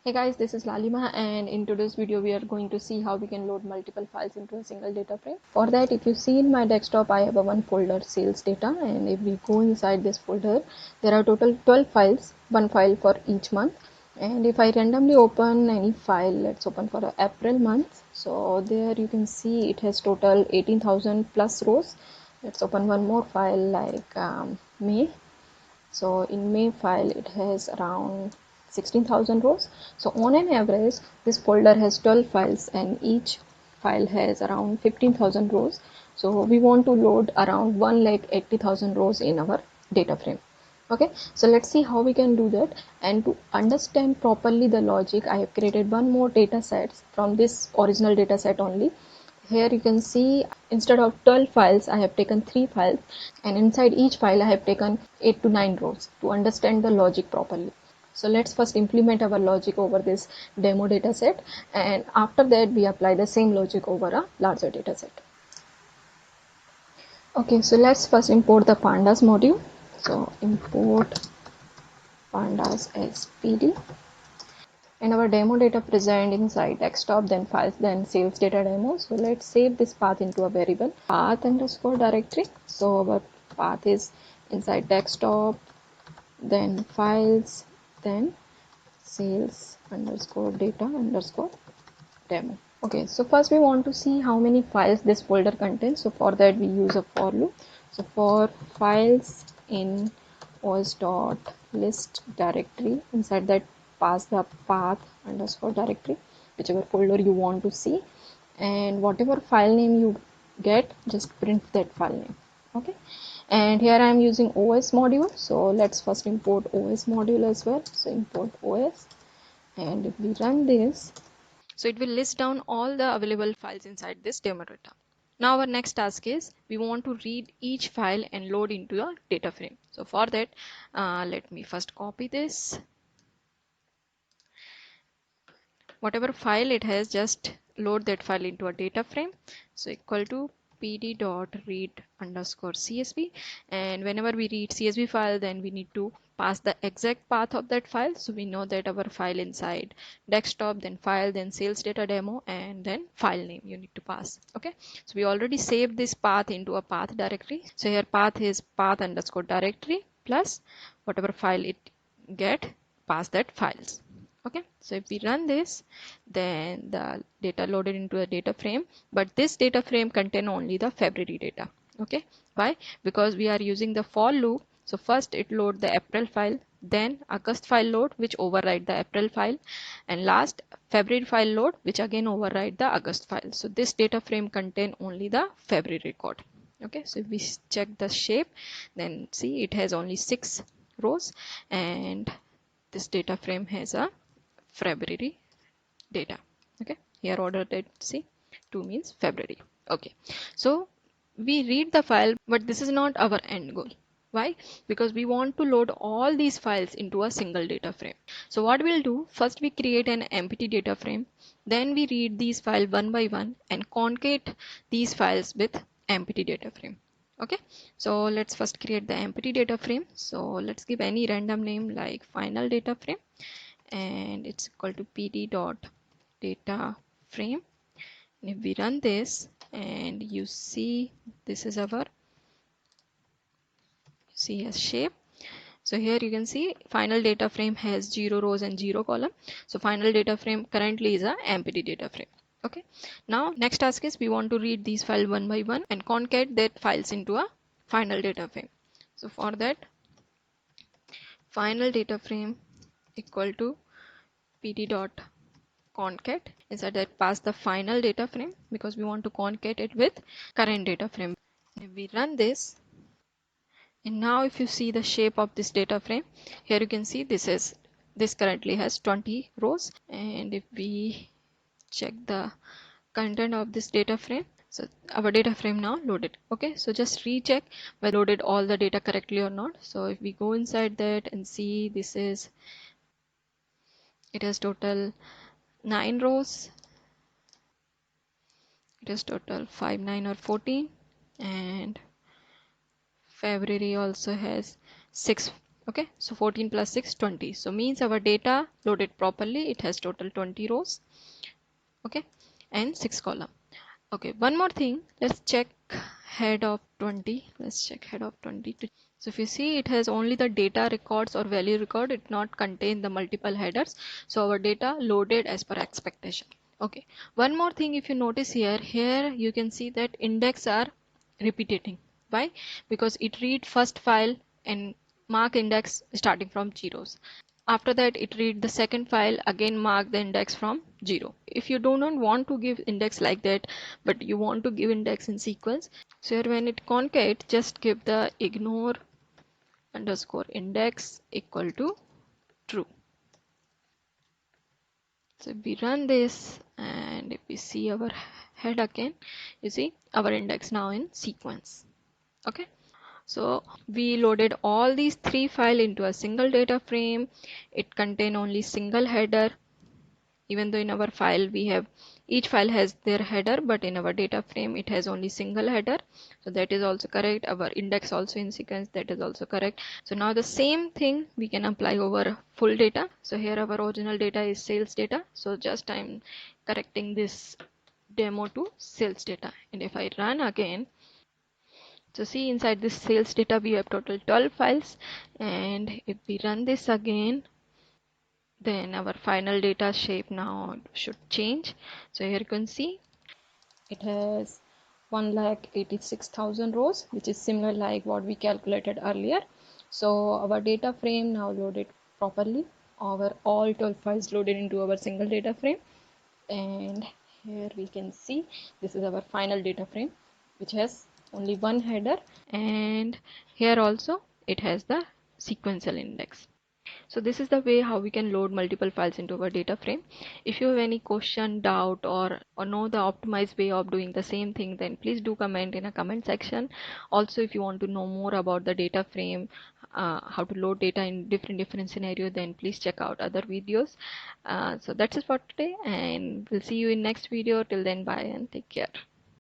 Hey guys, this is Lalima, and in today's video we are going to see how we can load multiple files into a single data frame. For that, if you see in my desktop, I have a one folder sales data, and if we go inside this folder, there are total 12 files, one file for each month. And if I randomly open any file, let's open for April month. So there you can see it has total 18,000 plus rows. Let's open one more file like May. So in May file it has around 16,000 rows. So on an average this folder has 12 files and each file has around 15,000 rows. So we want to load around 1,80,000 rows in our data frame. Okay, so let's see how we can do that. And to understand properly the logic, I have created one more data set from this original data set only. Here you can see instead of 12 files I have taken 3 files, and inside each file I have taken 8 to 9 rows to understand the logic properly. So let's first implement our logic over this demo data set, and after that we apply the same logic over a larger data set. Okay, so let's first import the pandas module. So import pandas as pd, and our demo data present inside desktop, then files, then sales data demo. So let's save this path into a variable path underscore directory. So our path is inside desktop, then files, then sales underscore data underscore demo. Okay, so first we want to see how many files this folder contains. So for that we use a for loop. So for files in os.list directory, inside that pass the path underscore directory, whichever folder you want to see, and whatever file name you get, just print that file name. Okay, and here I am using OS module. So let's first import OS module as well. So import OS, and if we run this, so it will list down all the available files inside this demo data. Now our next task is we want to read each file and load into a data frame. So for that, let me first copy this. Whatever file it has, just load that file into a data frame. So equal to pd.read underscore csv, and whenever we read csv file, then we need to pass the exact path of that file. So we know that our file inside desktop, then file, then sales data demo, and then file name you need to pass. Okay, so we already saved this path into a path directory. So here path is path underscore directory plus whatever file it get, pass that files. Okay, so if we run this, then the data loaded into a data frame, but this data frame contain only the February data. Okay, why? Because we are using the for loop. So first it load the April file, then August file load, which override the April file, and last February file load, which again override the August file. So this data frame contain only the February record. Okay, so if we check the shape, then see it has only 6 rows, and this data frame has a February data. Okay, here order date, see 2 means February. Okay, so we read the file, but this is not our end goal. Why? Because we want to load all these files into a single data frame. So what we'll do, first we create an empty data frame, then we read these files one by one and concat these files with empty data frame. Okay, so let's first create the empty data frame. So let's give any random name like final data frame, and it's equal to pd dot data frame. And if we run this, and you see this is our CS shape. So here you can see final data frame has 0 rows and 0 column. So final data frame currently is a empty data frame. Okay, now next task is we want to read these files one by one and concat that files into a final data frame. So for that, final data frame equal to pd dot concat. Inside that pass the final data frame because we want to concat it with current data frame. If we run this, and now if you see the shape of this data frame, here you can see this currently has 20 rows, and if we check the content of this data frame, so our data frame now loaded. Okay, so just recheck whether loaded all the data correctly or not. So if we go inside that and see, this is, it has total 9 rows, it is total 5, 9 or 14, and February also has 6 Okay, so 14 plus 6, 20. So means our data loaded properly. It has total 20 rows. Okay, and 6 column. Okay, one more thing. Let's check head of 20. Let's check head of 20. So if you see, it has only the data records or value record. It not contain the multiple headers. So our data loaded as per expectation. Okay, one more thing, if you notice here you can see that index are repeating. Why? Because it read first file and mark index starting from zeros. After that, it read the second file, again mark the index from 0. If you do not want to give index like that, but you want to give index in sequence, so here when it concate, just give the ignore underscore index equal to true. So if we run this and if we see our head again, you see our index now in sequence. Okay. So we loaded all these three files into a single data frame. It contain only single header. Even though in our file we have each file has their header, but in our data frame it has only single header. So that is also correct. Our index also in sequence, that is also correct. So now the same thing we can apply over full data. So here our original data is sales data. So just I'm correcting this demo to sales data. And if I run again, so see inside this sales data we have total 12 files, and if we run this again, then our final data shape now should change. So here you can see it has 1,86,000 rows, which is similar like what we calculated earlier. So our data frame now loaded properly. Our all 12 files loaded into our single data frame, and here we can see this is our final data frame, which has only one header, and here also it has the sequential index. So this is the way how we can load multiple files into our data frame. If you have any question, doubt, or know the optimized way of doing the same thing, then please do comment in a comment section. Also, if you want to know more about the data frame, how to load data in different scenario, then please check out other videos. So that's it for today, and we'll see you in next video. Till then, bye and take care.